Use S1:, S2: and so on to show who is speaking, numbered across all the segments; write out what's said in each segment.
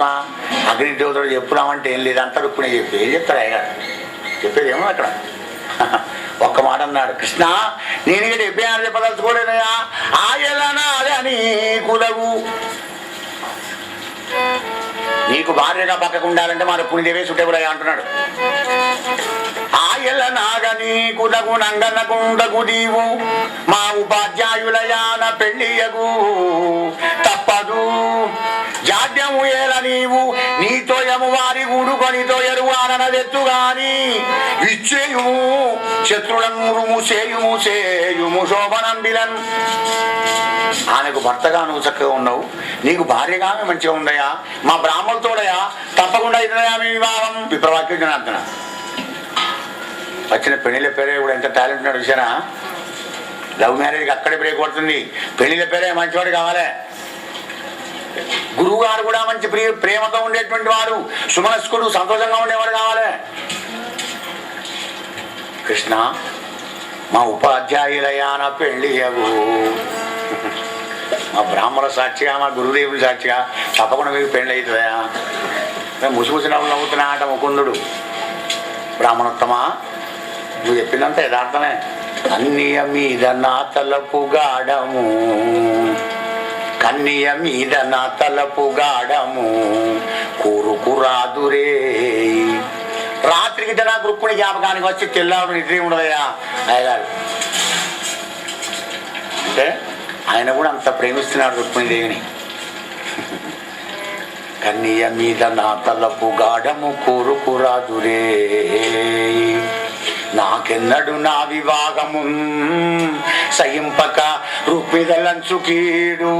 S1: పరమాత్మ అగ్ని దేవతడు చెప్పుదామంటే ఏం లేదు, అంతా రుక్కునే చెప్పి ఏం చెప్తాడు అయ్యగారు? చెప్పేదేమో అక్కడ ఒక్క మాట అన్నాడు, కృష్ణ నేను ఇక్కడ చెప్పాను చెప్పదలుచుకోలేదయా, ఆయలనా అదే అని కులవు. నీకు భార్యగా పక్కకు ఉండాలంటే మా రుక్మిణీదేవే సుటేబులయ్యా అంటున్నాడు. ఆయల నాగని కుదగు నంగనకుండగు దీవు మా ఉపాధ్యాయులయాన పెళ్ళియగు తప్పదు జాడ్యము ఏల నీవు నీతోయము వారి గూడుకొనితో ఎరువాననదెత్తు గాని ఇచ్చేయుము శత్రులను చేయుము చేయుము శోభనంబిలన్. ఆమెకు భర్తగా నువ్వు చక్కగా ఉన్నావు, నీకు భార్యగా మంచిగా ఉండయా, మా బ్రాహ్మణులతోడయా తప్పకుండా ఇదయా మీ వివాహం. విప్రవాక్యం జనార్దన వచ్చిన పెళ్లిల పేరే కూడా ఎంత టాలెంట్ ఉన్నాడు చూసారా. లవ్ మ్యారేజ్కి అక్కడే బ్రేక్ పడుతుంది. పెళ్లిల పేరే మంచివాడు కావాలి. గురువు గారు కూడా మంచి ప్రేమతో ఉండేటువంటి వాడు, సుమనస్కుడు, సంతోషంగా ఉండేవాడు కావాలి. కృష్ణ మా ఉపాధ్యాయులయాన పెళ్ళియగు, మా బ్రాహ్మణ సాక్షిగా మా గురుదేవుల సాక్షిగా తప్పకుండా మీకు పెళ్ళి అవుతుందయా. ముసిముసి నవ్వులు నవ్వుతున్నా ఆట ముకుందుడు. బ్రాహ్మణోత్తమా నువ్వు చెప్పినంత యథార్థమే. కన్నియ మీద నా తలపు గాడము, కన్నియ మీద నా తలపు గాడము కూరుకురాదురే. రాత్రి గిట్ట నాకు రుక్కుని జ్ఞాపకానికి వచ్చి తెల్లాడు నిద్ర ఉండదయ్యా అయ్యగారు. అంటే ఆయన కూడా అంత ప్రేమిస్తున్నాడు రుక్మిణీదేవిని. కన్నియ మీద నా తలపు గాఢము కూరుకురాదురే, నాకెన్నడు నా వివాహము సయింపక రుక్మిదలంచుకీడు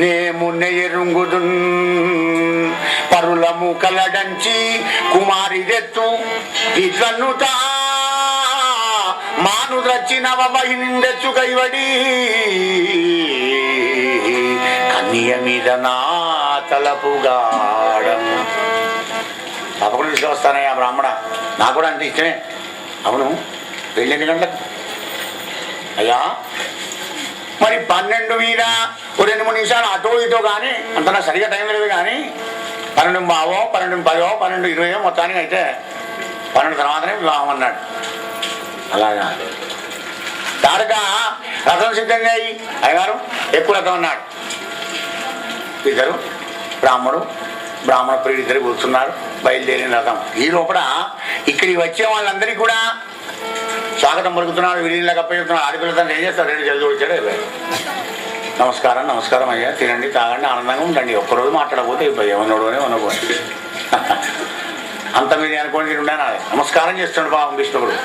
S1: నేమున్న ఎరుంగుదు పరులము కలడంచి కుమారిదెత్తు ఇట్లన్నుతా మాను రచ్చినవ బహినిండెచ్చు కైవడి. కన్నియ మీద నా తలపు గాఢము. తప్పకుండా తీసుకొస్తానయ్యా బ్రాహ్మణ, నాకు కూడా అంత ఇష్టమే. అవును పెళ్ళి ఎన్ని గంటలకు అయ్యా? మరి 12 మీద 2-3 నిమిషాలు అటో ఇటో కానీ అంత నాకు సరిగా టైం లేదు. కానీ 12:15, 12:10, 12:20 మొత్తానికి అయితే 12 తర్వాతనే వివాహం అన్నాడు. అలాగా తారగా రథం సిద్ధంగా అయ్యి అయ్యగారు ఎక్కువ రథం అన్నాడు. ఇద్దరు బ్రాహ్మణ ప్రియుడు ఇద్దరు కూర్చున్నారు. బయలుదేరిన రథం. ఈ లోపల ఇక్కడికి వచ్చే వాళ్ళందరికీ కూడా స్వాగతం పలుకుతున్నాడు. వీళ్ళ కప్పచెప్తున్నాడు. ఆడపిల్లతో ఏం చేస్తారు? 2 జల్దీ వచ్చాడు. నమస్కారం నమస్కారం అయ్యా, తినండి తాగండి ఆనందంగా ఉండండి. ఒక్కరోజు మాట్లాడకపోతే ఏమన్నాడునే ఉన్నపోయి అంత మీద అనుకోని ఉండాలి. నమస్కారం చేస్తున్నాడు పాపం విష్ణువుడు.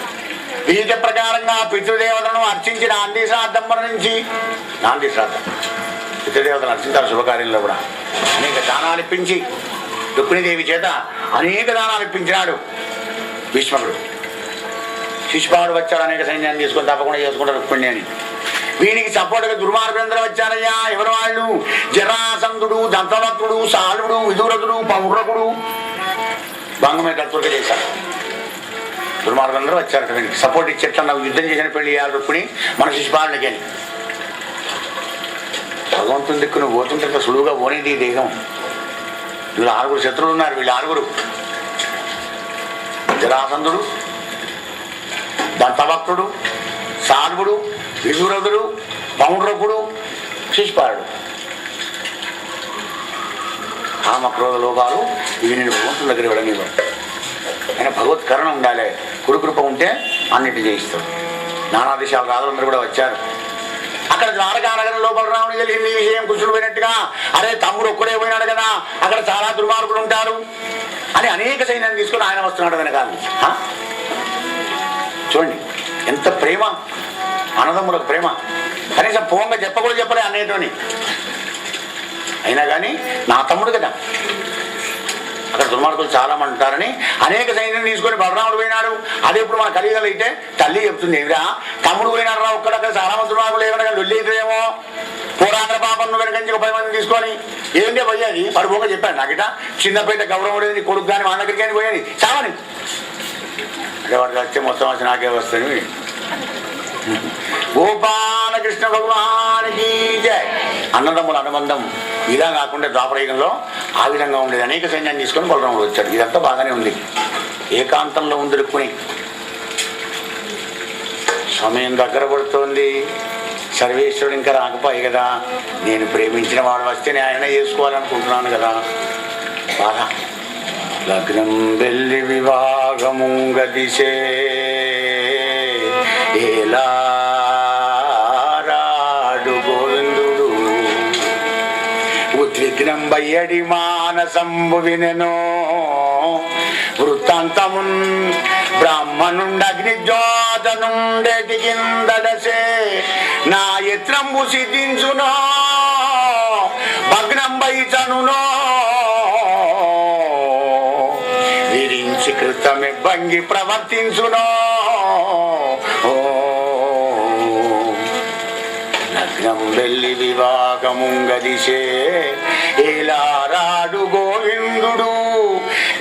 S1: వీటి ప్రకారంగా పితృదేవతలను అర్చించి నాంది శ్రాద్ధం నుంచి నాంది శ్రాద్ధం పితృదేవతలను అర్చించారు. శుభకార్యంలో కూడా అనేక దానాలు ఇప్పించి రుక్మిణీదేవి చేత అనేక దానాలు ఇప్పించినాడు భీష్మకుడు. శిశుపాలుడు వచ్చాడు, అనేక సైన్యాన్ని తీసుకొని తప్పకుండా చేసుకుంటారు రుక్మిణి అని. వీనికి సపోర్టుగా దుర్మార్గేంద్ర వచ్చారయ్యా. ఎవరు వాళ్ళు? జరాసంధుడు, దంతవక్తుడు, సాలుడు, విదురథుడు, పౌరకుడు భంగమే కర్తృక చేశారు. దుర్మార్గందరూ వచ్చారట. వీనికి సపోర్ట్ ఇచ్చేట్లా నాకు యుద్ధం చేసిన పెళ్లి చేయాలి రుక్మిణి మన శిశుపాలుడికి అని. భగవంతుని దిక్కు నువ్వు పోతుంటే సులువుగా పోనేది ఈ దేహం. వీళ్ళు 6 శత్రువులు ఉన్నారు. వీళ్ళు 6 జరాసంధుడు, దంతభక్తుడు, సాల్వుడు, విదురథుడు, పౌండ్రకుడు, శిశుపాలుడు. కామ క్రోధ లోపాలు ఇవి నేను భగవంతుని దగ్గర వెళ్ళనివ్వ. ఆయన భగవత్ కరుణ ఉండాలి. కురుకృప ఉంటే అన్నిటి చేయిస్తాడు. నానా దేశాల రాజులందరూ కూడా వచ్చారు. అక్కడ ద్వారకానగరం లోపల రాముడు తెలిసింది ఈ విషయం. కృష్ణుడు పోయినట్టుగా, అరే తమ్ముడు ఒక్కడే పోయినాడు కదా, అక్కడ చాలా దుర్మార్గులు ఉంటారు అని అనేక సైన్యాన్ని తీసుకొని ఆయన వస్తున్నాడు వెనకాల. చూడండి ఎంత ప్రేమ, అన్నదమ్ములకు ప్రేమ. కనీసం పోంగా చెప్పకూడదు చెప్పలే అన్నయ్యతోని. అయినా కానీ నా తమ్ముడు కదా, అక్కడ దుర్మార్గులు చాలా మంది ఉంటారని అనేక సైన్యం తీసుకొని బలరాముడు పోయినాడు. అదే ఇప్పుడు మన కలియుగలు అయితే తల్లి చెప్తుంది, ఏమిరా తమ్ముడు పోయినాడు రా ఒక్కడ, అక్కడ చాలా మంది దుర్మార్గులు ఏమన్నా లొల్లి అవుతుందేమో, పోరాంధ్ర పాపం నువ్వు వెనకంచి 10 మందిని తీసుకొని ఏంటే పోయేది. పడిపోక చెప్పాను నాకిట చిన్నపేట గౌరవం ఉండేది, కొడుకు కానీ మా దగ్గరికి కానీ పోయేది చావని. అంటే వాడికి వచ్చే మొత్తం వచ్చి నాకే వస్తాయి. గోపాలకృష్ణ భగవానికి జై. అన్నదమ్ముల అనుబంధం ఇలా కాకుండా ద్వాపరయుగంలో ఆ విధంగా ఉండేది. అనేక సైన్యాన్ని తీసుకొని బలరాముడు వచ్చాడు. ఇదంతా బాగానే ఉంది. ఏకాంతంలో ఉంది రుక్మిణి. సమయం దగ్గర పడుతోంది. సర్వేశ్వరుడు ఇంకా రాకపోయి కదా, నేను ప్రేమించిన వాడు వస్తే ఆయన చేసుకోవాలనుకుంటున్నాను కదా. బాగా లగ్నం వెళ్ళి వివాహము గదిసే ఏలారాడు గోవిందుడు ఉద్విగ్నం బయ్యడి మానసంబు వినెనో వృత్తాంతమున్ బ్రాహ్మణుండ అగ్నిజ్యోతనుండెటి కిందడసే నా యత్నంబు సిద్ధించునో భగ్నం బైచనునో విరించి కృతమి భంగి ప్రవర్తించునో లగ్నం వెళ్ళి వివాహముంగదిసే ఏలారాడు గోవిందుడు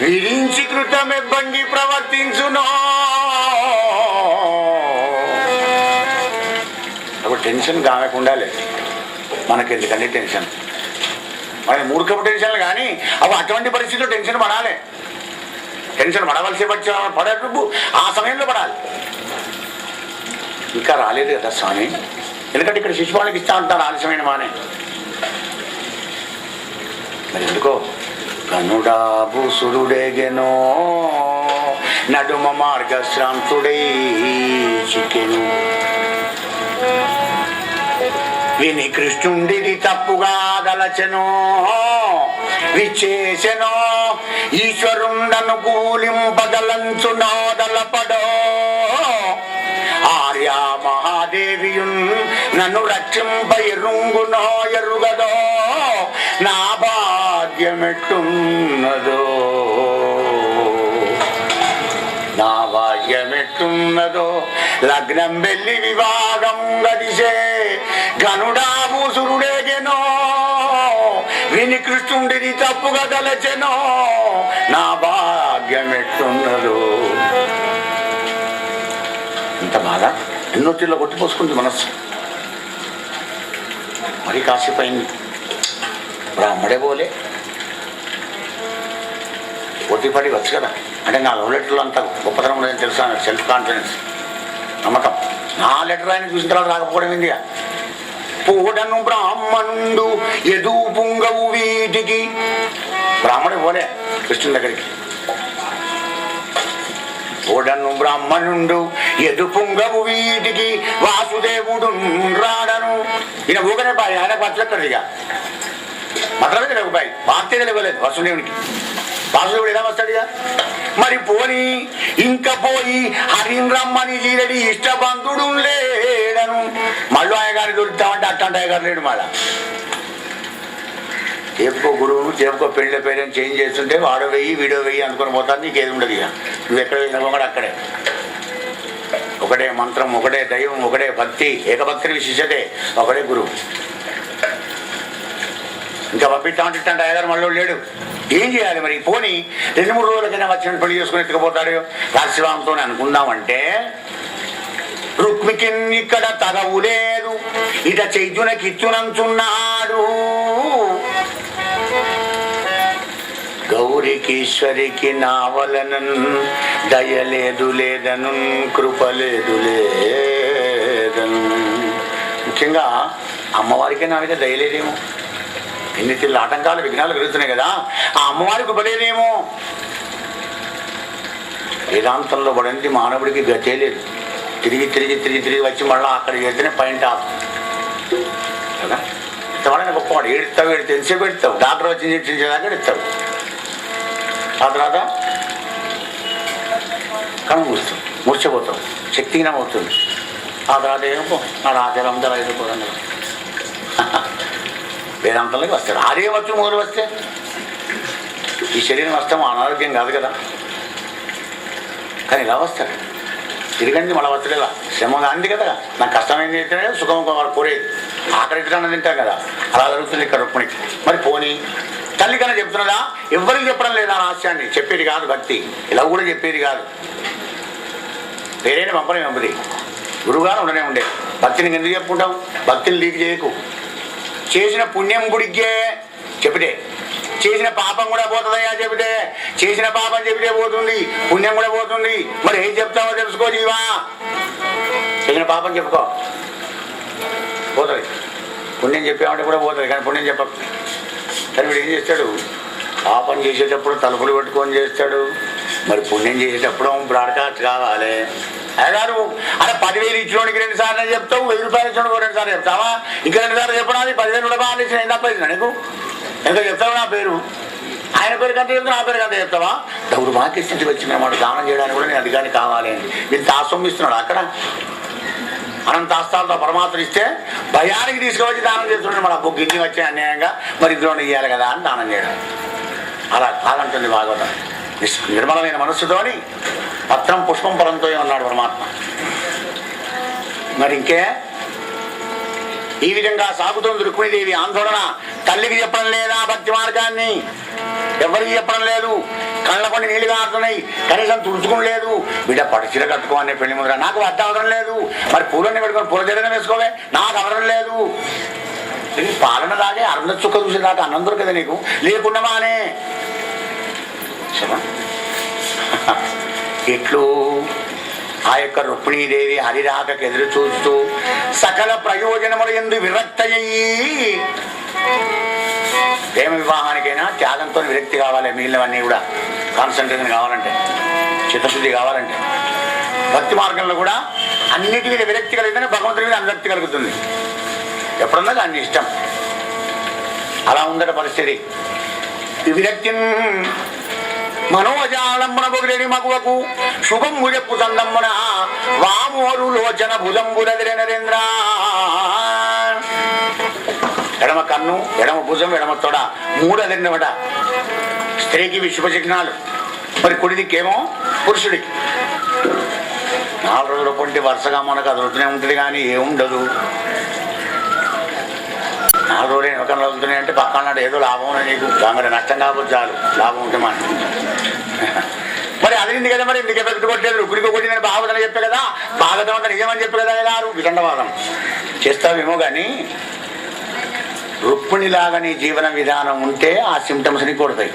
S1: విరించి కృతమి భంగి ప్రవర్తించునో. అప్పుడు టెన్షన్ కాకుండా లేదు మనకెందుకండి టెన్షన్, మన మూర్ఖపు టెన్షన్లు. కానీ అవి అటువంటి పరిస్థితుల్లో టెన్షన్ పడాలి. టెన్షన్ పడవలసి పడేటప్పుడు ఆ సమయంలో పడాలి. ఇంకా రాలేదు కదా స్వామి, ఎందుకంటే ఇక్కడ శిశుపాలకి ఇస్తా ఉంటారు ఆలస్యమైన మానే. మరి ఎందుకో కనుడాబు సురుడేగెనో నడుమ మార్గశ్రాంతుడై చికెను విని కృష్ణుండిది తప్పుగా దలచెనో విచ్చేసెనో ఈశ్వరుండను కూలింపదలంచునో దలపడో ఆర్యా మహాదేవియున్ నన్ను రక్షింప ఎరుంగునో ఎరుగదో నా భాగ్యమెట్టున్నదో నా భాగ్యమెట్టున్నదో లగ్నం వెళ్ళి వివాహం గదిసే గనుడాము సురుడేగెనో విని కృష్ణుడిని తప్పుగా దలచెనో నా భాగ్యమెట్టున్నదో. ఇంత బాధ ఎన్నో తీర్లో కొట్టిపోసుకుంది మనస్సు. మరి కాసేపు అయింది. బ్రాహ్మడే పోలే పోటీపడి వచ్చు కదా. అంటే నా లవ్ లెటర్లో అంత గొప్పతనం ఉండదని తెలుసా, సెల్ఫ్ కాన్ఫిడెన్స్, నమ్మకం. నా లెటర్ ఆయన చూసిన తర్వాత రాకపోవడం ఏందిగా. పోడను బ్రాహ్మణుండు ఎదు పుంగవు వీటికి. బ్రాహ్మడే పోలే కృష్ణుని దగ్గరికి. ఓడను బ్రాహ్మణుండు ఎదు పుంగవు వీటికి వాసుదేవుడు రాడను. ఈయన ఊగనే బాయ్, ఆయన పచ్చక్కడిగా మతలమే లేవు బాయ్, వార్తగా లేవలేదు వసుదేవునికి. వాసుదేవుడు ఎలా వస్తాడుగా. మరి పోని ఇంకా పోయి హరిన్ రమ్మని జీరడి ఇష్టబంధుడు లేడను. మళ్ళీ ఆయన గారిని దొరుకుతామంటే అట్లాంటి ఆయన గారు లేడు. మళ్ళా చెప్పుకో గురువు చెప్పుకో పెళ్లి పేరెంట్ చేంజ్ చేస్తుంటే వాడో వెయ్యి వీడో వెయ్యి అనుకుని పోతాను. నీకు ఏది ఉండదు. ఇక నువ్వు ఎక్కడ వెళ్ళినా కూడా అక్కడే ఒకటే మంత్రం, ఒకటే దైవం, ఒకటే భక్తి, ఏకభక్తి విశిష్టతే, ఒకటే గురువు. ఇంకా పంపిస్తామంటే ఇట్లాంటి అయ్యగారు మళ్ళీ లేడు. ఏం చేయాలి మరి? పోనీ 2-3 రోజులకైనా వచ్చిన పెళ్లి చేసుకుని ఎత్తుకుపోతాడు కాశీవాంతో అనుకుందామంటే రుక్మికి ఇక్కడ తగవు లేదు, ఇట చైతునకిచ్చునంచున్నాడు. గౌరికీశ్వరికి నావలనన్ దయలేదు లేదను, కృపలేదు లేదను. ముఖ్యంగా అమ్మవారికే నా మీద దయలేదేమో. ఎన్ని తిల్లు ఆటంకాలు విఘ్నాలు కలుగుతున్నాయి కదా, ఆ అమ్మవారికి కృపలేదేమో. వేదాంతంలో పడింది మానవుడికి గతే లేదు. తిరిగి తిరిగి తిరిగి తిరిగి వచ్చి మళ్ళీ అక్కడ చేస్తేనే పాయింట్ ఆఫ్ కదా. ఇంతవాడైనా గొప్పవాడు. ఏడుస్తావు ఎంతసేపు పెడతావు, డాక్టర్ వచ్చి ఇంజక్షన్ చేయడానికి ఎడతావు. ఆ తర్వాత కను మూస్తావు, మూర్చపోతావు, శక్తిహీనం అవుతుంది. ఆ తర్వాత ఏమో నా రాజ్యాలు అయిపోతుంది. వేదాంతంలోకి వస్తాడు. ఆడే వచ్చు మొదలు వస్తే ఈ శరీరం వస్తాం అనారోగ్యం కాదు కదా. కానీ ఇలా వస్తాడు. తిరిగండి మళ్ళీ వస్తాడు. ఇలా శ్రమ అంది కదా. నాకు కష్టమైంది అయితే సుఖం కోరేది. ఆకలి తినడం తింటాం కదా, అలా జరుగుతుంది ఇక్కడ రుక్మిణికి. మరి పోనీ తల్లి కన్నా చెప్తున్నదా? ఎవరికి చెప్పడం లేదా రహస్యాన్ని? చెప్పేది కాదు భక్తి, ఇలా కూడా చెప్పేది కాదు. వేరేనే పంపనే పంపది. గురువుగారు ఉండనే ఉండే. భక్తిని ఎందుకు చెప్పుకుంటాం? భక్తిని లీక్ చేయకు. చేసిన పుణ్యం గుడికే చెబితే, చేసిన పాపం కూడా పోతుందయ్యా చెబితే, చేసిన పాపం చెబితే పోతుంది, పుణ్యం కూడా పోతుంది. మరి ఏం చెప్తావో తెలుసుకో జీవా. చేసిన పాపం చెప్పుకో, పోతుంది. పుణ్యం చెప్పామంటే కూడా పోతుంది, కానీ పుణ్యం చెప్పకు. కానీ వీడు ఏం చేస్తాడు? పాపం చేసేటప్పుడు తలుపులు పెట్టుకొని చేస్తాడు, మరి పుణ్యం చేసేటప్పుడు బ్రాడ్కాస్ట్ కావాలి. అయ్యగారు అరే 10,000 ఇచ్చినోడికి 2 సార్లు చెప్తావు, 1000 రూపాయలు ఇచ్చినోడికి 2 సార్లు చెప్తావా? ఇంకా 2 సార్లు చెప్పడానికి 10,000 రూపాయలు ఇచ్చిన ఎంత ఇచ్చిన నీకు? ఎంత చెప్తావు? నా పేరు ఆయన పేరు కంటే చెప్తావు, నా పేరు కంటే చెప్తావా? దౌడు మాకి స్థితి వచ్చిన మాట దానం చేయడానికి కూడా నేను అధికారిని కావాలి అని వీళ్ళు తాసొమ్మిస్తున్నాడు. అక్కడ అనంతాస్తాలతో పరమాత్మ ఇస్తే భయానికి తీసుకువచ్చి దానం చేస్తున్నాడు. మన అబ్బు గిన్ని వచ్చే అన్యాయంగా మరి ఇద్దరు ఇవ్వాలి కదా అని దానం చేయడం. అలా కాదంటుంది భాగవతం. నిర్మలమైన మనస్సుతోని పత్రం పుష్పం ఫలంతో ఉన్నాడు పరమాత్మ. మరి ఇంకే ఈ విధంగా సాగుతుంది రుక్మిణీదేవి ఆందోళన. తల్లికి చెప్పడం లేదా భక్తి మార్గాన్ని? ఎవరికి చెప్పడం లేదు. కళ్ళ కొన్ని నీళ్లు కారుతున్నాయి, కనీసం తుడుచుకుని లేదు. బిడ్డ పడిచిర కట్టుకోవాలని పెళ్లి ముద్ర నాకు అర్థం అవడం లేదు. మరి పూలన్నీ పెట్టుకొని పూల జగన్ వేసుకోవే, నాకు అవడం లేదు. పాలన దాగే అరుణ చుక్క చూసేదాకా అన్నం దొరకదా నీకు? లేకుండా మానే ఇట్లు ఆ యొక్క రుక్మిణీదేవి హరిరాకకు ఎదురు చూస్తూ సకల ప్రయోజనములు ఎందు విరక్తయ్యి, ప్రేమ వివాహానికైనా త్యాగంతో విరక్తి కావాలి. మిగిలినవన్నీ కూడా కాన్సన్ట్రేషన్ కావాలంటే, చిత్తశుద్ధి కావాలంటే, భక్తి మార్గంలో కూడా అన్నిటి మీద విరక్తి కలిగితేనే భగవంతుడి మీద అనురక్తి కలుగుతుంది. ఎప్పుడున్నా దాన్ని ఇష్టం. అలా ఉందట పరిస్థితి. విరక్తి మనోజాలంబన బొగిరెడి మగువకు శుభంబు చెప్పు సందమ్మన వామోరు లోచన భుజంబురదిరే నరేంద్ర. ఎడమ కన్ను, ఎడమ భుజం, ఎడమ తొడ 3 అదిరినవట. స్త్రీకి విశ్వ చిహ్నాలు, మరి కుడి దిక్కేమో పురుషుడికి. 4 రోజుల పొంటి వరుసగా మనకు అదులుతూనే ఉంటుంది, కానీ ఏముండదు. 4 రోజులు వెనకలు వదులుతున్నాయి అంటే పక్కన ఏదో లాభం ఉన్నది నీకు. మరి నష్టం కాకపోతే చాలు, లాభం ఉంటే మాట. మరి అదిరింది కదా, మరి ఎందుకు ఎఫెక్ట్ కొట్టలేదు? రుక్మిణికి కొట్టిందని భాగవతం చెప్పే కదా, భాగవతం అంతా నిజమని చెప్పే కదా గారు. వితండవాదం చేస్తావేమో కానీ రుక్మిణిలాగా నీ జీవన విధానం ఉంటే ఆ సిమ్టమ్స్ ని కొడతాయి.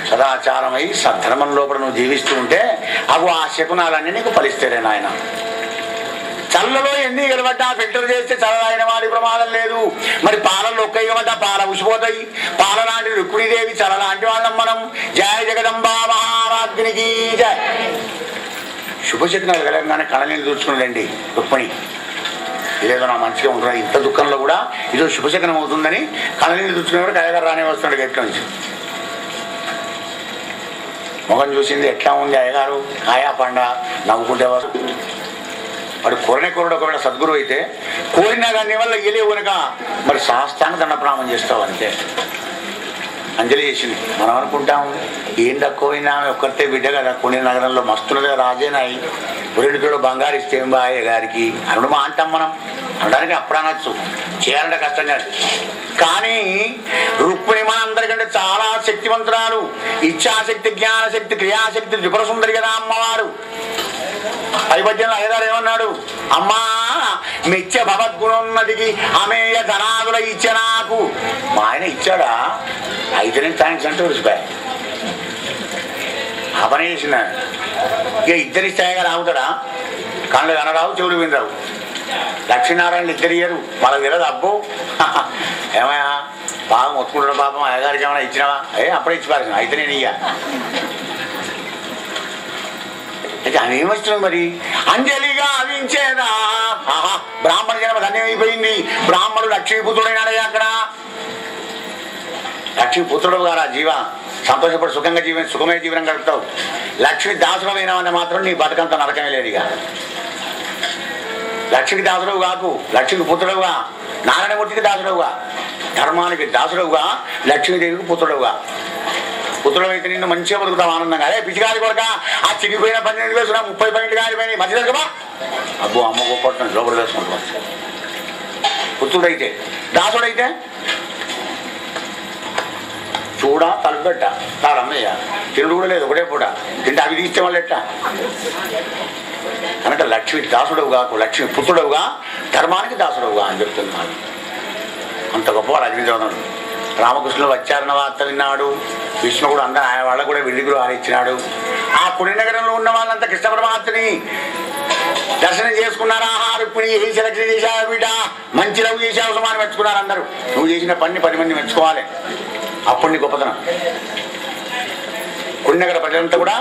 S1: సదాచారమై సద్ధర్మం లోపల నువ్వు జీవిస్తూ ఉంటే అవి ఆ శకునాలన్నీ నీకు ఫలిస్తేనే నాయన. చల్లలో ఎన్ని గెలబడ్డా ఫిల్టర్ చేస్తే చల్లైన వాడి ప్రమాదం లేదు. మరి పాలల్లో ఒక్క ఇవ్వబడ్డా పాల ఉసిపోతాయి. పాల లాంటి రుక్మిణీదేవి చల్ల లాంటి వాళ్ళం మనం. జయ జగదంబా మహారాజ్ఞికి జయ. శుభశకునాలు కలగగానే కళనీళ్ళు చూసుకున్నాడండి రుక్మిణి. ఇదేదో నా మంచిగా ఉంటున్నాడు, ఇంత దుఃఖంలో కూడా ఇదో శుభశకనం అవుతుందని కళనీళ్ళు చూసుకునేవాడు. కయగారు రానే వస్తున్నాడు గెట్ల నుంచి. మొహం చూసింది ఎట్లా ఉంది అయ్యగారు, కాయా పండ నవ్వుకుంటేవారు. వాడు కోరనే కోరుడు ఒకవేళ సద్గురు అయితే కోరినా కానీ వల్ల ఇయలేవు కనుక మరి శాస్త్రాన్ని దండప్రామం చేస్తావు అంతే. అంజలి చేసింది. మనం అనుకుంటాం ఏం తక్కువైనా ఒక్కరితే బిడ్డ కదా, కొన్ని నగరంలో మస్తున్నదిగా రాజేనాయి, పురేడుతో బంగారు ఇస్తే ఏం బాయ్య గారికి అనుడు మా అంటాం మనం. అనడానికి అప్పుడు అనొచ్చు, చేయాలంటే కష్టం కాదు. కానీ రుక్మిణి మన అందరికంటే చాలా శక్తివంతురాలు. ఇచ్ఛాశక్తి, జ్ఞానశక్తి, క్రియాశక్తి త్రిపుర సుందరి కదా అమ్మవారు. పైపద్యంలో అయ్యగారు ఏమన్నాడు? అమ్మా మెచ్చ భగవద్గుణోన్నతికి అమేయ ధనాదుల ఇచ్చ నాకు. మా ఆయన ఇచ్చాడా? అయితేనే థ్యాంక్స్ అంటే ఉడిచిపోయా ఆ పని చేసిన. ఇక ఇద్దరి స్థాయిగా రావుతాడా? కళ్ళు కనరావు, చెవులు వినరావు. లక్ష్మీనారాయణ ఇద్దరు ఇయ్యరు, వాళ్ళకి తెలియదు. అబ్బో ఏమయ్యా బాగా మొత్తుకుంటున్నా పాపం, అయ్యగారికి ఏమైనా ఇచ్చినావా? అప్పుడే ఇచ్చి పారేసిన. అయితే నేను ఇయ్యా. అయితే ఆమె ఏమొచ్చినావు మరి? అంజలిగా అవించేదా. ఆహా, బ్రాహ్మణ జన్మ ధన్యమైపోయింది. బ్రాహ్మణుడు లక్ష్మీపుత్రుడైనాడే అక్కడ. లక్ష్మీపుత్రుడు గారా జీవ, సంతోషపడి సుఖంగా సుఖమైన జీవనం గడుపుతావు. లక్ష్మి దాసుడమైనావన్న మాత్రం నీ బతుకంత నరకమే లేదు. ఇక లక్ష్మికి దాసుడవు కాకు, లక్ష్మికి పుత్రుడుగా, నారాయణమూర్తికి దాసుడవుగా, ధర్మానికి దాసుడవుగా, లక్ష్మీదేవికి పుత్రుడుగా. పుత్రుడైతే నిన్ను మంచిగా బతుకుతావు ఆనందంగా. అదే పిచ్చిగాలి కొడక ఆ చిరిగిపోయిన 12 వేసుకున్నా 30 పాయింట్లు కాలిపోయినాయి మధ్య దగ్గర. అబ్బో అమ్మ గొప్ప లోపల వేసుకుంటాం. పుత్రుడైతే, దాసుడైతే చూడా తలుపెట్ట తారమ్మయ్య తిరుడు కూడా లేదు, ఒకటే పూట తింటే అవి తీస్తే వాళ్ళు ఎట్టా. కనుక లక్ష్మి దాసుడవుగా, లక్ష్మి పుత్రుడవుగా, ధర్మానికి దాసుడవుగా అని చెప్తున్నాను. అంత గొప్పవాడు అగ్నిదేవుడు. రామకృష్ణుడు వచ్చారన్న వార్త విన్నాడు. విష్ణు కూడా అందరూ ఆయన వాళ్ళకు కూడా విడిగురు ఆడిచ్చినాడు. ఆ పుణ్య నగరంలో ఉన్న వాళ్ళంతా కృష్ణ పరమాత్మని దర్శనం చేసుకున్నారా. రుక్మిణి ఏ సెలక్షన్ చేశావు బిడ్డ, మంచి లవ్ చేసావు సుమారు మెచ్చుకున్నారు అందరూ. నువ్వు చేసిన పని 10 మంది మెచ్చుకోవాలి. అప్పుడు నీ గొప్పతనం. పుణ్యనగర ప్రజలంతా కూడా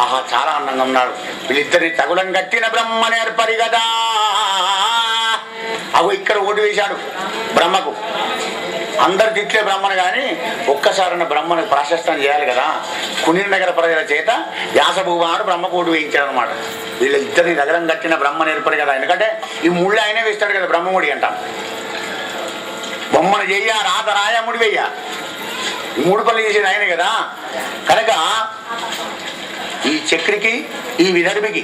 S1: ఆహా చాలా ఆనందంగా ఉన్నారు. వీళ్ళిద్దరిని తగులం కట్టిన బ్రహ్మ నేర్పరి కదా. అవు ఇక్కడ ఓటు వేశాడు బ్రహ్మకు. అందరు తిట్లే బ్రహ్మను కానీ ఒక్కసారన్న బ్రహ్మను ప్రాశస్తం చేయాలి కదా. పుణ్యనగర ప్రజల చేత వ్యాసభూమాడు బ్రహ్మకు ఓటు వేయించాడు అనమాట. వీళ్ళిద్దరిని నగరం కట్టిన బ్రహ్మ నేర్పరి కదా. ఎందుకంటే ఈ ముళ్ళు ఆయనే వేస్తాడు కదా, బ్రహ్మముడి అంటాం. బొమ్మను చెయ్య, రాత రాయ, ముడి వెయ్య, ఈ 3 పనులు చేసేది ఆయనే కదా. కనుక ఈ చక్రికి, ఈ విదర్భికి,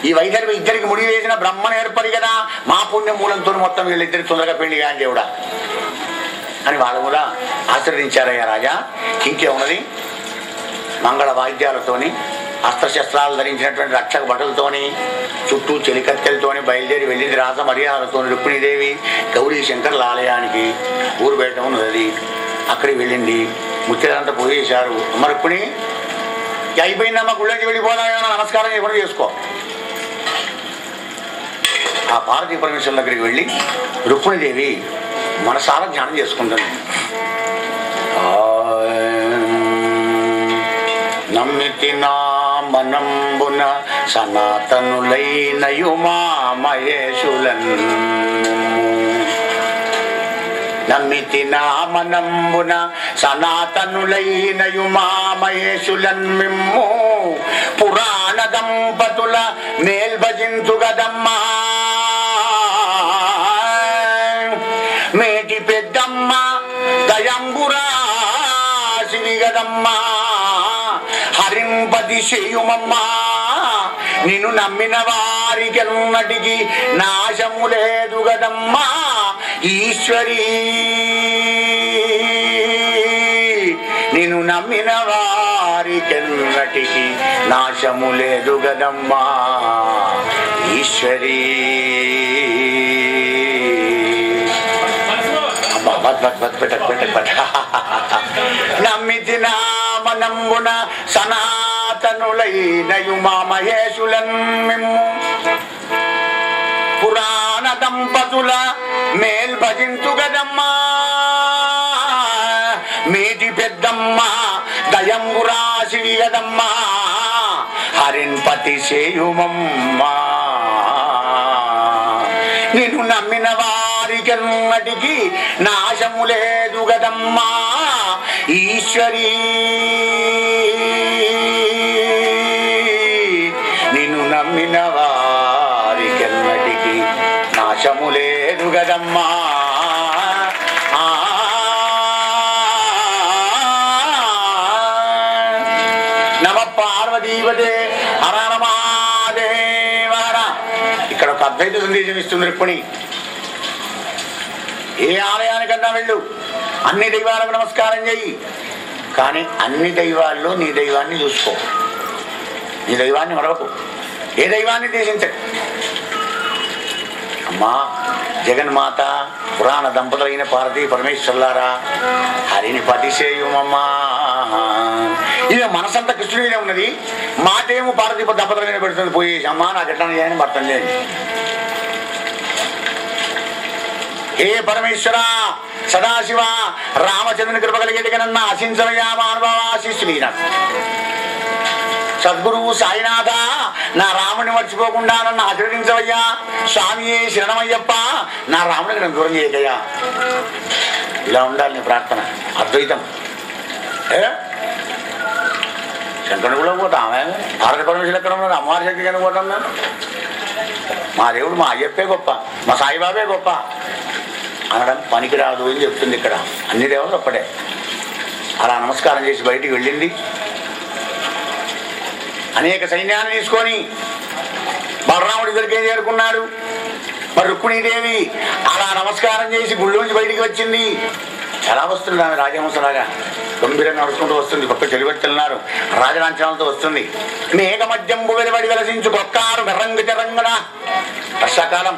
S1: ఈ వైదర్భి ఇద్దరికి ముడి వేసిన బ్రహ్మను ఏర్పడి కదా. మా పుణ్యం మూలంతో మొత్తం వీళ్ళిద్దరికి తొందరగా పెళ్లి కానీ దేవుడా అని వాళ్ళు కూడా ఆశీర్వదించారయ్యా రాజా. ఇంకేమున్నది, మంగళ వాయిద్యాలతోని, అస్త్రశస్త్రాలు ధరించినటువంటి రక్షక భటులతోని, చుట్టూ చెలికత్తెలతోని బయలుదేరి వెళ్ళింది రాస మర్యాదలతో. రుక్మిణీదేవి గౌరీ శంకర్ల ఆలయానికి ఊరు బయట ఉన్నది. అక్కడికి వెళ్ళింది. ముత్యాలంతా పోయేశారు. అమ్మ రుక్మిణి అయిపోయిందమ్మా, గుళ్ళకి వెళ్ళిపోదామేమో, నమస్కారం ఎప్పుడు చేసుకో. ఆ పార్వతీ పరమేశ్వరుల దగ్గరికి వెళ్ళి రుక్మిణీదేవి మనసారా ధ్యానం చేసుకుంటుంది. నమ్మితి నా మనంబున సనాతనులైనయు మా మహేశులన్, నమ్మితి నా మనంబున సనాతనులైనయు మా మహేశులన్ మిమ్ము పురాణ దంపతుల మేల్భజింతు గదమ్మా. మేటి పెద్దమ్మ దయంబురాశివి గదమ్మా, హరింపది చేయుమమ్మా. నిన్ను నమ్మిన వారికెన్నటికి నాశము లేదు గదమ్మా ఈశ్వరీ. నిన్ను నమ్మిన వారికెన్నటికి నాశము లేదు గదమ్మా ఈశ్వరీ. నమ్మితి నామనంబున సనాతనులైనయు మా మహేశులన్ మిమ్ము పురాణ దంపతుల మేల్భజింతు గదమ్మా. మేటి పెద్దమ్మ దయంబురాశివి గదమ్మా, హరిన్పతి చేయుమమ్మా. నిన్ను నమ్మిన వారికెన్నటికి నాశము లేదు గదమ్మా ఈశ్వరీ. నిన్ను నమ్మిన వారికెన్నటికి నాశము లేదు గదమ్మా. నమ పార్వతీవదే హర రమాదేవర. ఇక్కడ ఒక అద్వైత సందేశం ఇస్తుంది రుక్మిణి. ఏ ఆలయానికన్నా వెళ్ళు, అన్ని దైవాలకు నమస్కారం చెయ్యి, కానీ అన్ని దైవాల్లో నీ దైవాన్ని చూసుకో. నీ దైవాన్ని మరవకు, ఏ దైవాన్ని దేశించకు. అమ్మా జగన్మాత పురాణ దంపతులైన పార్వతీ పరమేశ్వర్లారా, హరిని పతిసేయుమమ్మా. ఇక మనసంతా కృష్ణుడినే ఉన్నది, మాటేమో పార్వతీ దంపతులైన పెడుతుంది. పోయేసి అమ్మా నాకు ఎట్లా చేయని భర్తం చేయండి. ఏ పరమేశ్వర సదాశివ రామచంద్రుని కృప కలిగేటిగా నన్ను ఆశించవయ్యా మానవ ఆశిస్తున్నారు. సద్గురువు సాయినాథ నా రాముని మర్చిపోకుండా నన్ను ఆశీర్వదించవయ్యా. స్వామి శరణమయ్యప్ప నా రాముడికి నన్ను దూరం చేయకయ్యా. ఇలా ఉండాలి నీ ప్రార్థన. అద్వైతం. శంకరుడు కూడా పోతామే, భారత పరమేశ్వరులు ఎక్కడ ఉన్నారు, అమ్మవారి శక్తి కనుక పోతాం మేము. మా దేవుడు మా అయ్యప్పే గొప్ప, మా సాయిబాబే గొప్ప అనడం పనికిరాదు అని చెప్తుంది ఇక్కడ. అన్ని దేవుళ్ళు ఒక్కడే. అలా నమస్కారం చేసి బయటికి వెళ్ళింది. అనేక సైన్యాన్ని తీసుకొని బలరాముడి దగ్గరికి చేరుకున్నాడు. మరి రుక్మిణీదేవి అలా నమస్కారం చేసి గుళ్ళోంచి బయటికి వచ్చింది. ఎలా వస్తుంది ఆమె రాజహంసలాగా. గంభీరంగా నడుచుకుంటూ వస్తుంది. పక్క చెలివెత్తలున్నారు, రాజలాంఛనాలతో వస్తుంది. మేఘ మధ్యంబు వెలువడి వెలసించు గొక్కారు మెర్రంగు చెరంగన. వర్షాకాలం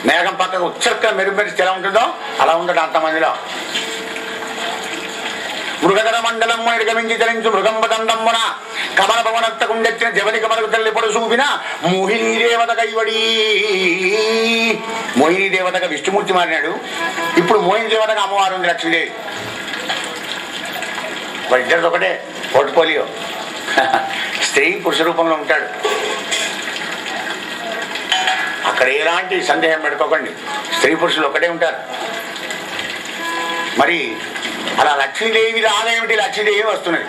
S1: మేఘం పక్కకు ఉచ్చక్క మెరుమెరిస్తే ఎలా ఉంటుందో అలా ఉండదు అంతమందిలో. మృగధర మండలం గమించి ధరించు మృగంబ దండమ్మున కమల భవనత్త కుండెత్తిన జవని కమలకు తల్లి పొడు చూపిన మోహినీ దేవత కైవడి. మోహినీ దేవతగా విష్ణుమూర్తి మారినాడు, ఇప్పుడు మోహిని దేవతగా అమ్మవారు ఉంది లక్ష్మీదేవి. వారిద్దరిది ఒకటే పోర్ట్ఫోలియో. స్త్రీ పురుష రూపంలో ఉంటాడు. అక్కడ ఎలాంటి సందేహం పెట్టుకోకండి, స్త్రీ పురుషులు ఒకటే ఉంటారు. మరి అలా లక్ష్మీదేవి రాదేమిటి? లక్ష్మీదేవి వస్తున్నది.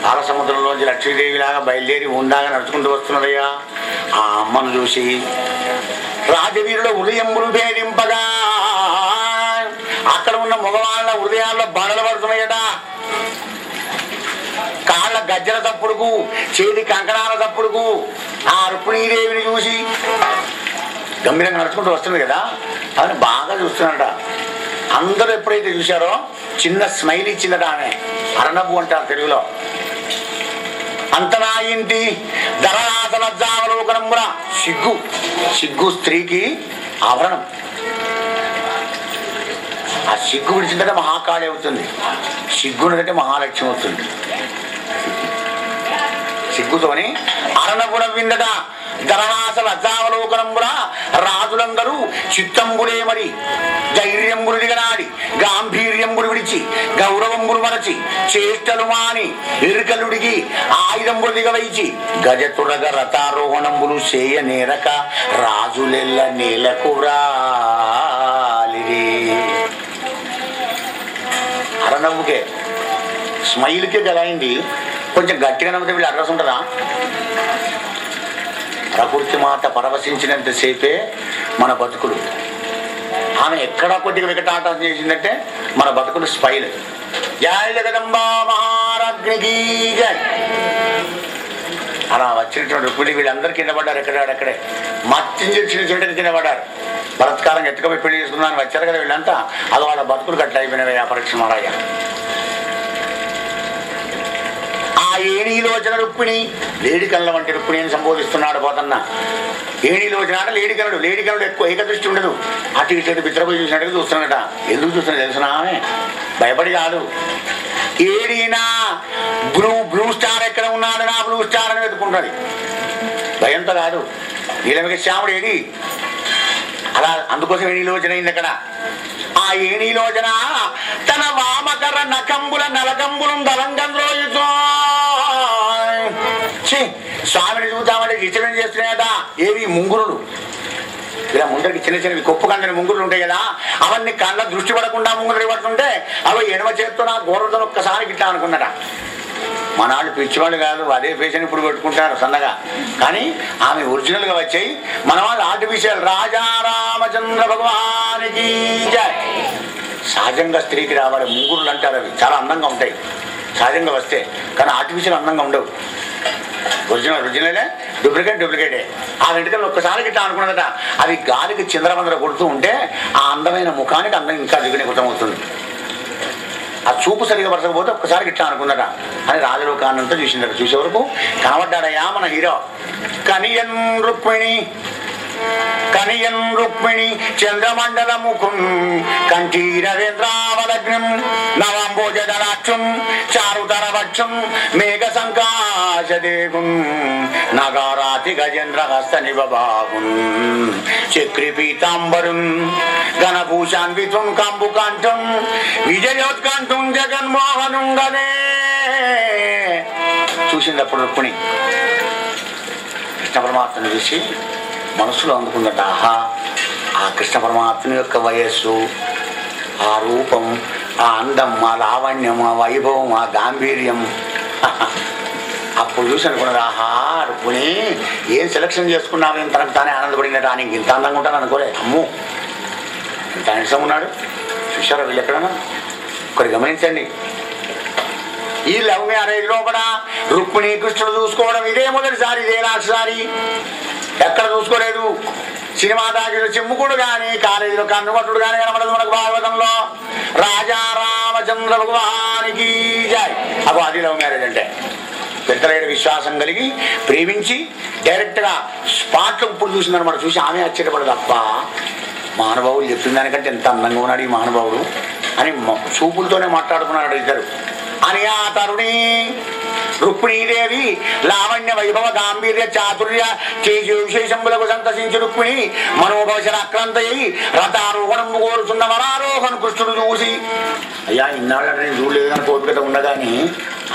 S1: పాల సముద్రంలోంచి లక్ష్మీదేవి లాగా బయలుదేరి ఉందాగా నడుచుకుంటూ వస్తున్నదయ్యా. ఆ అమ్మను చూసి రాజవీరుల హృదయంబులు భేదింపగా అక్కడ ఉన్న మగవాళ్ళ హృదయాల్లో బాణలు పడుతున్నాయట. కాళ్ళ గజ్జల తప్పుడుకు, చేతి కంకణాల తప్పుడుకు ఆ రుక్మిణీదేవిని చూసి గంభీరంగా నడుచుకుంటూ వస్తుంది కదా, అని బాగా చూస్తున్నాడట. అందరూ ఎప్పుడైతే చూశారో చిన్న స్మైల్ ఇచ్చిందట ఆమె. అరణబు అంటారు తెలుగులో. అంతనా ఇంటి ధరనాథలజ్జావలోకనమున సిగ్గు. సిగ్గు స్త్రీకి ఆభరణం. ఆ సిగ్గు విడిచిందంటే మహాకాళి అవుతుంది, సిగ్గునదంటే మహాలక్ష్మి అవుతుంది. సిగ్గుతోని అరణపురం విందట. ధరనాశల అజ్జావలోకనంబుల రాజులందరూ చిత్తంబులే మరి ధైర్యంబులు దిగనాడి గాంభీర్యంబులు విడిచి గౌరవంబులు మరచి చేష్టలు మాని ఇరుకలుడిగి ఆయుధంబులు దిగవైచి గజతురగ రథారోహణంబులు చేయ నేరక రాజులెల్ల నేలకురాలిరి. అరనవ్వుకే స్మైల్కే గలైంది. కొంచెం గట్టిగా నమ్మితే వీళ్ళు అడ్రస్ ఉంటుందా? ప్రకృతి మాత పరవశించినంతసేపే మన బతుకులు. ఆమె ఎక్కడా కొద్దిగా వికటాటం చేసిందంటే మన బతుకులు స్మైల్. జయ జగదంబా మహారాజ్ఞికి జయ. అలా వచ్చినటువంటి రుక్మిణి వీళ్ళందరూ కింద పడ్డారు. ఎక్కడెక్కడే మత్తించిన చెట్టుకి కింద పడ్డారు. బలత్కారం ఎత్తుకపోయి పెళ్లి చేసుకున్నాను వచ్చారు కదా వీళ్ళంతా. అది వాళ్ళ బతుకులు గట్ల అయిపోయినవి. ఆ పరీక్ష మారాయ. ఆ ఏణీలోచన రుక్మిణి లేడికళ్ళ వంటి రుక్మిణి అని సంబోధిస్తున్నాడు పోతన్న. ఏణీలోచన అంటే లేడికనుడు. లేడికనుడు ఎక్కువ ఏకదృష్టి ఉండదు. అటు ఇటు బిత్రపోయి చూసినట్టుగా చూస్తున్నాడట. ఎందుకు చూస్తున్నా తెలిసిన ఆమె భయపడి కాదు. ఏడీనా బ్లూ స్టార్ ఎక్కడ ఉన్నాడు, నా బ్లూ స్టార్ అని వెతుకుంటుంది. భయంతో కాదు. నీలమిక శ్యాముడు ఏడి అలా. అందుకోసం ఏణీలోచన అయింది అక్కడ. ఆ ఏణీలోచన తన వామకర నకంబుల నలకంబులం దలంగంలో స్వామిని చూద్దామంటే విచరణ చేస్తున్నాయట. ఏవి ముంగురులు. ఇలా ముందరికి చిన్న చిన్నవి కొప్పు కందని ముంగురులు ఉంటాయి కదా, అవన్నీ కళ్ళ దృష్టి పడకుండా ముంగురు పడుతుంటే అవి ఎడమ చేత్తో నా గోరతో ఒక్కసారి గిట్లా అనుకున్నట. మనాళ్ళు పిచ్చివాళ్ళు కాదు, అదే పేషన్ ఇప్పుడు పెట్టుకుంటారు సన్నగా. కానీ ఆమె ఒరిజినల్ గా వచ్చాయి. మన వాళ్ళు ఆర్టిఫిషియల్. రాజా రామచంద్ర భగవానికి జై. సహజంగా స్త్రీకి రావాలి ముంగురులు అంటారు. అవి చాలా అందంగా ఉంటాయి సహజంగా వస్తే, కానీ ఆర్టిఫిషియల్ అందంగా ఉండవు. ఒరిజినలే, డూప్లికేటే. ఆ వెంటనే ఒక్కసారి గిట్లా అనుకున్నదట. అవి గాలికి చిందరమందర కొడుతూ ఉంటే ఆ అందమైన ముఖానికి అందం ఇంకా దిగునికృతమవుతుంది. ఆ చూపు సరిగా పరచకపోతే ఒక్కసారి గిట్లా అనుకున్నట అని రాజలోకాన్నంతా చూసిందట. చూసే వరకు కనబడ్డాడయ్యా మన హీరో. కనియన్ రుక్మిణి కనియన్ రుక్మిణి చంద్రమండల ముఖం కంఠీరవేంద్రావలగ్నం నవాంబోజదరాక్షం చారుతర వక్షం మేఘ సంకాశదేగుం నగారాతి గజేంద్ర హస్త నిబాగుం చక్రి పీతాంబరుం ఘనభూషాన్వితం కంబుకాంఠం విజయోత్కంఠం జగన్మోహనం గనే. చూసింది అప్పుడు రుక్మిణి కృష్ణ పరమాత్మను చూసి మనసులో అందుకుందట. ఆహా, ఆ కృష్ణ పరమాత్మ యొక్క వయస్సు, ఆ రూపం, ఆ అందం, ఆ లావణ్యం, ఆ వైభవం, ఆ గాంభీర్యం. అప్పుడు చూసి అనుకున్నది, ఆహా రుక్మిణి ఏం సెలక్షన్ చేసుకున్నావు, తనకు తానే ఆనందపడినట్టు. ఆయనకి ఇంత అందంగా ఉంటాను అనుకోలే. అమ్మో ఇంత హ్యాండ్సమ్ ఉన్నాడు. చూశారా వీళ్ళు ఎక్కడన్నా? ఒకటి గమనించండి. ఈ లవ్ మ్యారేజ్ లోపల రుక్మిణి కృష్ణుడు చూసుకోవడం ఇదే మొదటిసారి, ఇదే లాస్ట్సారి. ఎక్కడ చూసుకోలేదు. సినిమా దాగిలో చెమ్ముకుడు కానీ, కాలేజీలో కన్నుమట్టుడు కానీ కనబడదు మనకు భాగవతంలో. రాజా రామ రామచంద్ర భగవానికి జై. అగో అది లవ్ మ్యారేజ్ అంటే. పెద్దలైన విశ్వాసం కలిగి ప్రేమించి డైరెక్ట్గా స్పాట్లో ఇప్పుడు చూసిందనమాట. చూసి ఆమె ఆశ్చర్యపడదు, అబ్బా మహానుభావులు చెప్పిన దానికంటే ఎంత అందంగా ఉన్నాడు ఈ మహానుభావుడు అని చూపులతోనే మాట్లాడుకున్నాడు ఇద్దరు. అని ఆ తరుణి రుక్మిణీదేవి లావణ్య వైభవ గాంభీర్య చాతుర్య విశేషములకు సంతసించి రుక్మిణి మనోభవశన అక్రాంతయ్యి రథారోహణము కోరుచున్న వరారోహణ కృష్ణుడు చూసి, అయ్యా ఇన్నాళ్ళ నేను చూడలేదు కానీ కోపికత ఉండగాని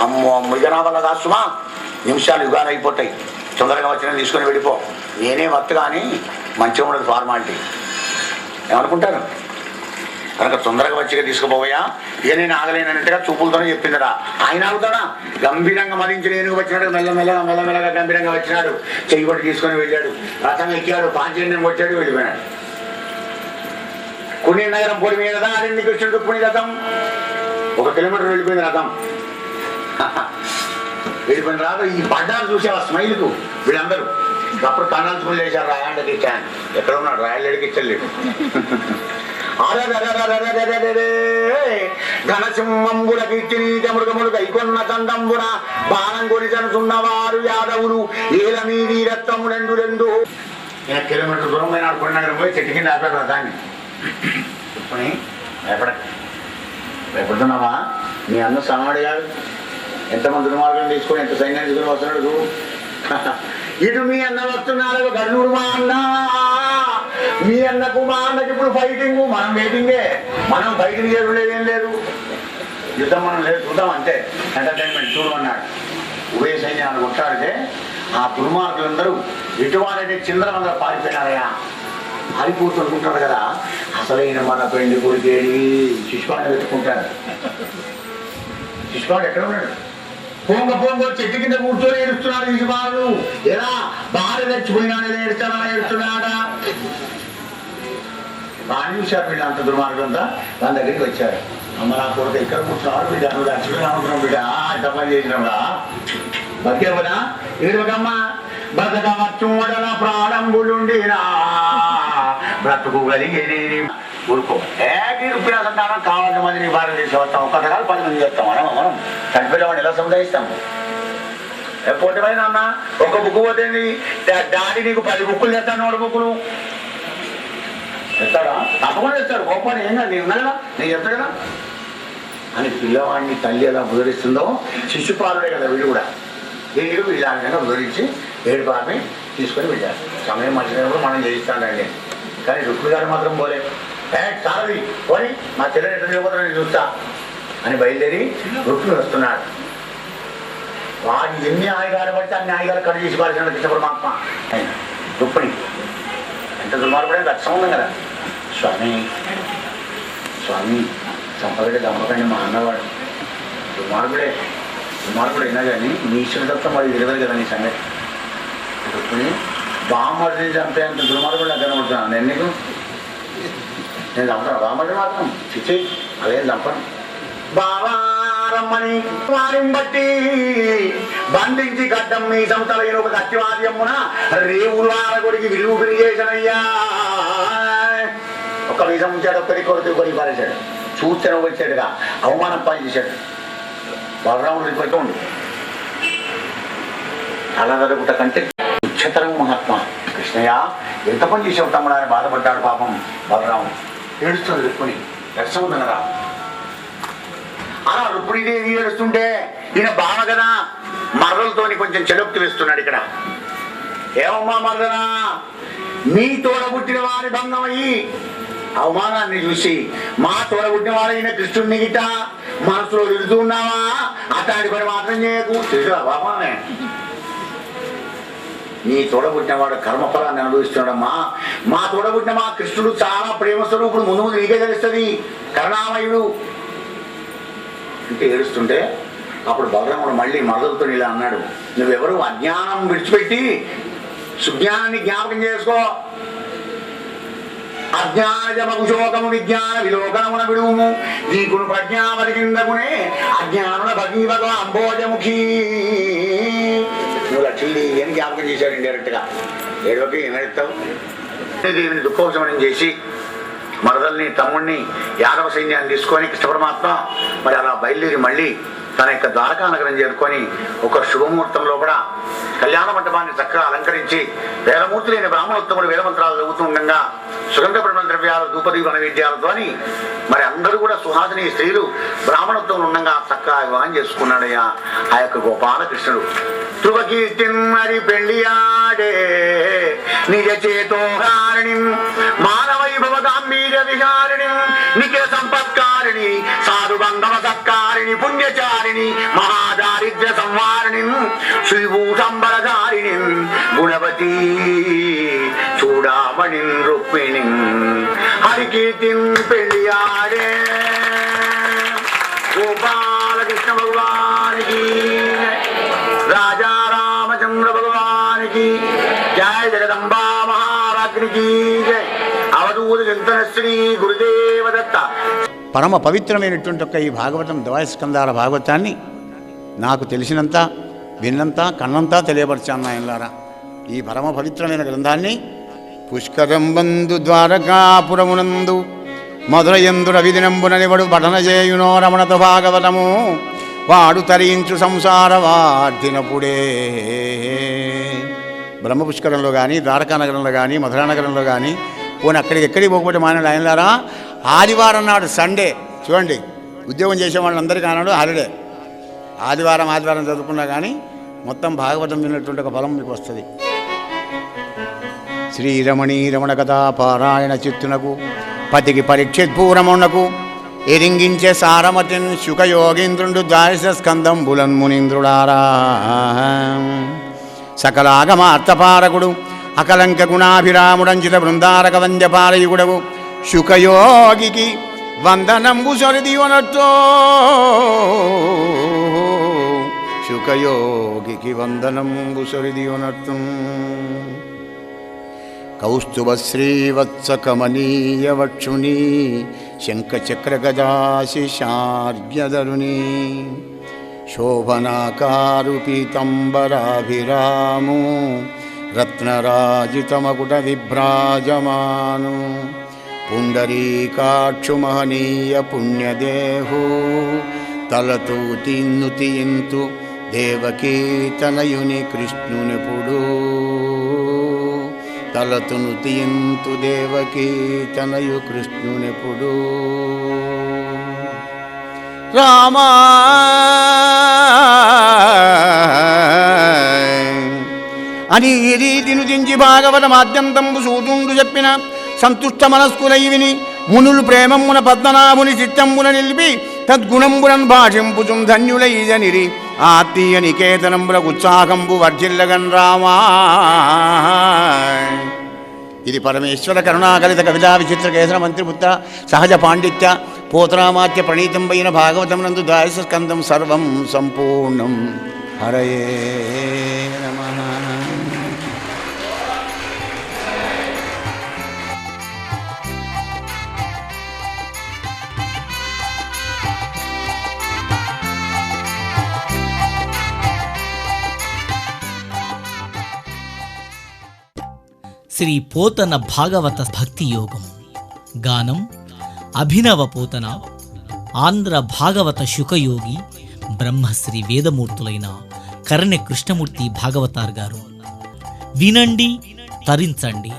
S1: అమ్మో ఇక నా వల్ల కాదు సుమా, నిమిషాలు యుగాలు అయిపోతాయి, తొందరగా వచ్చిన తీసుకొని వెళ్ళిపో, నేనే వర్త్ కానీ మంచిగా ఉండదు ఫార్మాలిటీ ఏమనుకుంటారు కనుక తొందరగా వచ్చిగా తీసుకుపోయా, ఇక నేను ఆగలేనట్టుగా చూపులతోనే చెప్పిందరా. ఆయన ఆగుతాడా? గంభీరంగా మరించి నేను వచ్చినాడు, మెల్లమెల్లగా గంభీరంగా వచ్చినాడు, చెయ్యి పట్టి తీసుకొని వెళ్ళాడు, రథం ఎక్కాడు, పాంచజన్యం వచ్చాడు, వెళ్ళిపోయాడు. కుణి నగరం పొడి మీద ఆడింది కృష్ణుడు రుక్మిణి రథం. 1 కిలోమీటర్ వెళ్ళిపోయింది రథం. వెళ్ళిపోయిన రాదు ఈ పడ్డారు చూసావా స్మైల్కు వీళ్ళందరూ. అప్పుడు కన్నాలు స్కూల్ చేశారు, రాయాండకి ఇచ్చాను, ఎక్కడ ఉన్నాడు రాయలేడికి ఇచ్చలేడు. ఘనసింహంబుల కీర్తినీత మృగములు కైకొన్న చందంబున బాణం కొనిచనుచున్నవారు యాదవులు ఏల మీది రక్తము 2 కిలోమీటర్ దూరం పోయిన కొండనగరం పోయి చెట్టు కింద ఆపారు రథాన్ని. చెప్పని భయపడుతున్నావా? మీ అన్న సమాడి కాదు, ఎంతమంది దుర్మార్గం తీసుకొని ఎంత సైన్యాన్ని తీసుకుని వస్తున్నాడు చూడు. ఇటు మీ అన్న వస్తున్నారు గన్నూరు మా అన్న, మీ అన్నకు మా అన్నకి ఇప్పుడు ఫైటింగ్, మనం వెయిటింగే, మనం ఫైటింగ్ చేయలేదు, ఏం లేదు, యుద్ధం మనం లేదు, చూద్దాం అంతే, ఎంటర్టైన్మెంట్ చూడమన్నాడు. ఉభయ సైన్యాన్ని కొట్టాడితే ఆ దుర్మార్గులందరూ ఇటువారంటే చింద్రమంగా పారిపోయినారయా. పారిపోతుంటారు కదా, అసలైన మన పెళ్లి కొడుకేడి శిశుపాన్ని వెతుక్కుంటాడు. శిశుపాడు ఎక్కడ ఉన్నాడు? పొంగ చెట్టు కింద కూర్చొని ఏడుస్తున్నాడు శిశుపాడు. ఎలా భార్య తెచ్చిపోయినాడు, ఏడుస్తున్నాడా? బాగా చూశారు వీళ్ళు, అంత దుర్మార్గంతా దాని దగ్గరికి వచ్చారు. అమ్మ నా కొడుకు ఇక్కడ కూర్చున్నాడు, బిడ్డ నువ్వు చచ్చిపోయినా బిడ్డ, ఇంత పని చేసినావురా, బతికేవనా ఏడుకమ్మా, బతకమూడల ప్రాణంబులుండినా బ్రతుకు కలిగి ఊరుకో. రుప్పిన సంతానం కావాల్సిన మంది నీ భార్య చేసి వస్తాం, ఒక్క రకాలు 10 మంది చేస్తాం. మనం చనిపోయిన ఎలా సముదాయిస్తాం? పోటీపోయినా అన్న ఒక బుక్ పోతుంది, డాడీ నీకు 10 బుక్కులు తెస్తాను, 1 బుక్కులు తెస్తాడా? తప్పకుండా తెస్తాడు, గొప్పని ఏం కాదు, నేను ఉన్నా కదా, నేను చెప్తా కదా అని పిల్లవాడిని తల్లి ఎలా వివరిస్తుందో శిశుపాలుడే కదా వీడు కూడా. వీడు ఇలా వివరించి ఏడుపాపి తీసుకొని వెళ్ళారు. సమయం మర్చిపోయినప్పుడు మనం చేయిస్తాడండి. కానీ రుక్మిణి గారు మాత్రం పోలే, చాలది పోని మా చెల్లెని ఎట్లా చేయబోతున్నా నేను చూస్తా అని బయలుదేరి రుక్మిణి వస్తున్నాడు. వాడు ఎన్ని ఆయుధాలు పడితే అన్ని ఆయుధాలు కట్ చేసి పాల్సిన కృష్ణ పరమాత్మ ఆయన రుక్మిణి. ఎంత దుర్మార్గుడే లక్ష్యం ఉంది కదా. స్వామి చంపగడ్డ దమ్మకండి మా అన్నవాడు దుర్మార్గుడు అయినా కానీ నీ ఇష్టం వాడు తెలియదు కదా నీ సంగతి. రుక్మిణి బామ్మడిని చంపేంత దుర్మార్గుడు నాకు కనబడుతున్నాను నేను. నేను చంపను బామ్మడి మాత్రం చిచ్చి అదేం చంపను. బావారమ్మని వారిని బట్టి బంధించి గడ్డం మీ సంతలైన ఒక కత్తివాద్యమున రేవులు ఆరగొడికి విలువ చేశానయ్యా. ఒక్క వీసం ఉంచాడు, ఒక్కరికి కొడుకు పారేశాడు, చూస్తే వచ్చాడుగా అవమానం పని చేశాడు. బలరాముడు పెట్టు ఉండు అలా జరుగుట కంటే ఉచ్చతరం మహాత్మా కృష్ణయ్య ఎంత పని చేసావు తమ్ముడు అని బాధపడ్డాడు పాపం బలరాముడు. ఏడుస్తుంది రుక్మిణి, లక్ష్మణుడు కదా. అలా రుక్మిణీదేవి ఏడుస్తుంటే ఈయన బావ కదా మరలతోని కొంచెం చెలొక్తి వేస్తున్నాడు ఇక్కడ. ఏమమ్మా మరదనా, మీ తోడబుట్టిన వారి భంగమయ్యి అవమానాన్ని చూసి మా తోడబుట్టిన వారైన కృష్ణుడిని గిట్ట మనసులో తిడుతూ ఉన్నావా? అట్లాంటి పని మాత్రం చేయకు. తెలుసా బాబానే, నీ తోడబుట్టినవాడు కర్మఫలాన్ని అనుభవిస్తున్నాడమ్మా. మా తోడబుట్టిన మా కృష్ణుడు చాలా ప్రేమ స్వరూపుడు, ముందు ముందు నీకే తెలుస్తుంది, కరుణామయుడు అంటే ఏడుస్తుంటే అప్పుడు బలరాముడు మళ్ళీ మరదలతో ఇలా అన్నాడు, నువ్వెవరు అజ్ఞానం విడిచిపెట్టి సుజ్ఞానాన్ని జ్ఞాపకం చేసుకో. అజ్ఞానజమకుశోకము విజ్ఞాన విలోకనమున విడుము, నీకును ప్రజ్ఞావతి కిందకునే అజ్ఞానుల భగీభగ అంబోజముఖీ. నువ్వు లక్ష్మీదేవి అని జ్ఞాపకం చేశాడు ఇండైరెక్ట్ గా. ఏడవకి ఏం ఎడతావు? దేవిని దుఃఖోపశమనం చేసి మరదల్ని తమ్ముడిని యాదవ సైన్యాన్ని తీసుకొని కృష్ణ పరమాత్మ మరి అలా బయలుదేరి మళ్ళీ తన యొక్క ద్వారకా నగరం చేరుకొని ఒక శుభముహూర్తంలో కూడా కళ్యాణ మండపాన్ని చక్కగా అలంకరించి వేదమూర్తులైన బ్రాహ్మణోత్తముడు వేదమంత్రాలు చదువుతూ ఉండగా సుగంధ పరిమళ ద్రవ్యాలు ధూపదీప నైవేద్యాలతో మరి అందరూ కూడా సుహాసిని స్త్రీలు బ్రాహ్మణోత్తములు ఉండగా చక్కగా వివాహం చేసుకున్నాడయ్యా ఆ యొక్క గోపాలకృష్ణుడు. ధ్రువకీర్తిమరి పెళ్లియాడే నిజ చేతోహారిణి మానవైభవ గాంభీర్య విహారిణి నిఖిల సంపత్కారిణి సాధు బంధవ సత్కారిణి పుణ్యచారిణి మహాదారిద్ర్య సంవారిణి శ్రీభూషంబరధారిణి గుణవతీ చూడామణి రుక్మిణి హరికీర్తి పెళ్లియాడే గోపాలకృష్ణ భగవానికి రాజా రామచంద్ర భగవానికి జయ జగదంబా మహారాజ్ఞికి జయ అవధూత చింతన శ్రీ గురుదేవ దత్త.
S2: పరమ పవిత్రమైనటువంటి ఒక ఈ భాగవతం ద్వైస్కందాల భాగవతాన్ని నాకు తెలిసినంత విన్నంత కన్నంతా తెలియపరిచాను ఆయనలారా. ఈ పరమ పవిత్రమైన గ్రంథాన్ని పుష్కరం బంధు ద్వారకాపురమునందు మధురయందు రవిదినంబున నివడు పఠన చేయునో రమణత భాగవతము వాడు తరించు సంసార వార్ధినప్పుడే. బ్రహ్మపుష్కరంలో కానీ ద్వారకానగరంలో కానీ మధురానగరంలో కానీ పోనీ ఎక్కడికి పోకపోతే మానాడు ఆయనలారా. ఆదివారం నాడు సండే చూడండి, ఉద్యోగం చేసే వాళ్ళందరికీ ఆనాడు హాలిడే. ఆదివారం చదువుకున్నా కానీ మొత్తం భాగవతం విన్నటువంటి ఒక ఫలం మీకు వస్తుంది. శ్రీరమణీ రమణ కథా పారాయణ చిత్తునకు పతికి పరీక్షిత్పూరమునకు ఎరింగించే సారమతిన్ శుకయోగీంద్రుడు ద్వాదశ స్కందంబులన్ మునీంద్రుడారా. సకలాగమార్థపారకుడు అకలంక గుణాభిరాముడంచిత బృందారక వంద్యపారయుగుడవు శుకయోగికి వందనంబు సొరిదివనట్టో. శుకయోగికి వందనంబు సొరిదివనట్టు. కౌస్తుభ శ్రీవత్స కమనీయ వక్షుని శంఖచక్ర గజాశిషార్ఘ్యధరుని శోభనాకారు పీతంబరాభిరాము రత్నరాజితమకుట విభ్రాజమాను పుండరీకాక్షు మహనీయ పుణ్యదేహు తలతూ తిన్నుతియింతు దేవకీతనయుని కృష్ణునిపుడు తలతును తియంతు దేవకీతనయు కృష్ణునిపుడు. రామా అని ఈ రీతిను దించి భాగవతమాద్యంతంబు సూతుండు చెప్పిన సంతుష్ట మనస్కులై విని మునులు ప్రేమమున పద్మనాభుని చిత్తంబున నిలిపి తద్గుణంబునన్ భాషింపుచుం ధన్యులైజనిరి ఆత్మీయ నికేతనంబుల ఉత్సాహంబు వర్జిల్లగన్ రామా. ఇది పరమేశ్వర కరుణాకలిత కవితా విచిత్ర కేసర మంత్రిపుత్ర సహజ పాండిత్య పోతరామాత్య ప్రణీతంబైన భాగవతం నందు ద్వాదశ స్కందం సర్వం సంపూర్ణం. హరయే నమః.
S3: శ్రీ పోతన భాగవత భక్తి యోగం గానం అభినవ పోతన ఆంధ్ర భాగవత శుకయోగి బ్రహ్మశ్రీ వేదమూర్తులైన కరణ్య కృష్ణమూర్తి భాగవతార్ గారు. వినండి, తరించండి.